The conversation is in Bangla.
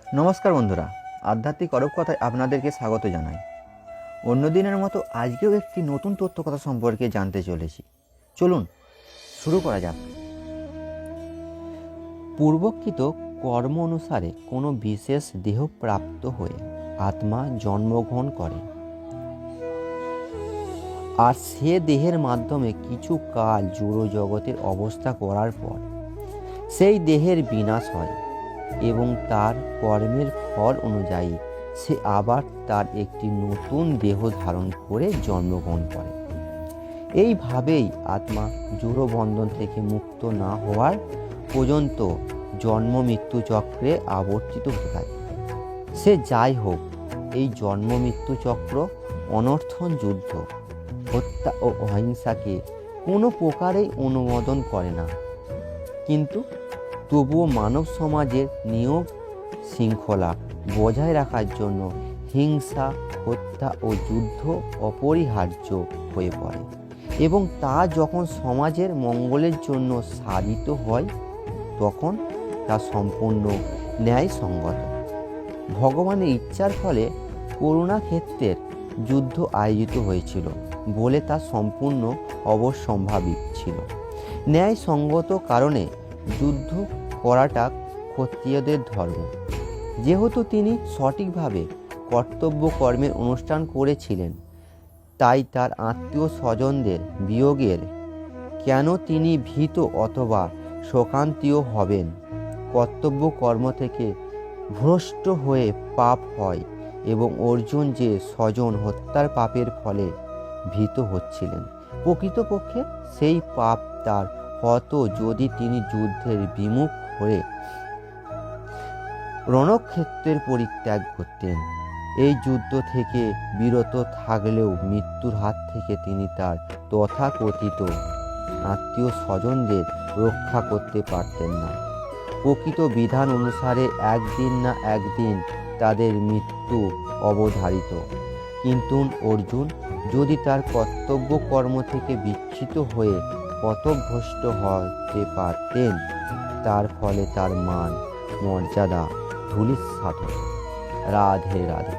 নমস্কার বন্ধুরা, আধ্যাত্মিক অরূপ কথায় আপনাদেরকে স্বাগত জানাই। অন্য দিনের মতো আজকেও একটি নতুন তথ্য কথা সম্পর্কে জানতে চলেছি। চলুন শুরু করা যাক। পূর্বকৃত কর্ম অনুসারে কোনো বিশেষ দেহ প্রাপ্ত হয়ে আত্মা জন্মগ্রহণ করে, আর সে দেহের মাধ্যমে কিছু কাল জড় জগতের অবস্থা করার পর সেই দেহের বিনাশ হয় এবং তার কর্মের ফল অনুযায়ী সে আবার তার একটি নতুন দেহ ধারণ করে জন্মগ্রহণ করে। এইভাবেই আত্মা জড় বন্ধন থেকে মুক্ত না হওয়ার পর্যন্ত জন্ম মৃত্যু চক্রে আবর্তিত হতে থাকে। সে যাই হোক, এই জন্ম মৃত্যু চক্র অনর্থন, যুদ্ধ, হত্যা ও অহিংসাকে কোনো প্রকারেই অনুমোদন করে না। কিন্তু তবুও মানব সমাজের নিয়ম শৃঙ্খলা বজায় রাখার জন্য হিংসা, হত্যা ও যুদ্ধ অপরিহার্য হয়ে পড়ে, এবং তা যখন সমাজের মঙ্গলের জন্য সাধিত হয় তখন তা সম্পূর্ণ ন্যায়সঙ্গত। ভগবানের ইচ্ছার ফলে করুণাক্ষেত্রের যুদ্ধ আয়োজিত হয়েছিল বলে তা সম্পূর্ণ অবশ্যম্ভাবী ছিল। ন্যায়সঙ্গত কারণে যুদ্ধ করাটা ক্ষত্রিয়দের ধর্ম। যেহেতু তিনি সঠিকভাবে কর্তব্য কর্মের অনুষ্ঠান করেছিলেন, তাই তার আত্মীয় স্বজনদের বিয়োগের কেন তিনি ভীত অথবা শোকান্তিও হবেন। কর্তব্য কর্ম থেকে ভ্রষ্ট হয়ে পাপ হয়, এবং অর্জুন যে স্বজন হত্যার পাপের ফলে ভীত হচ্ছিলেন, প্রকৃতপক্ষে সেই পাপ তার হতো যদি তিনি যুদ্ধের বিমুখ হয়ে রণক্ষেত্রের পরিত্যাগ করতেন। এই যুদ্ধ থেকে বিরত থাকলেও মৃত্যুর হাত থেকে তিনি তার তথাকথিত আত্মীয় স্বজনদের রক্ষা করতে পারতেন না। প্রকৃত বিধান অনুসারে একদিন না একদিন তাদের মৃত্যু অবধারিত। কিন্তু অর্জুন যদি তার কর্তব্য কর্ম থেকে বিচ্যুত হয়ে পথভ্রষ্ট হতে পারতেন, তার ফলে তার মান মর্যাদা ধূলিসাৎ হতো। রাধে রাধে।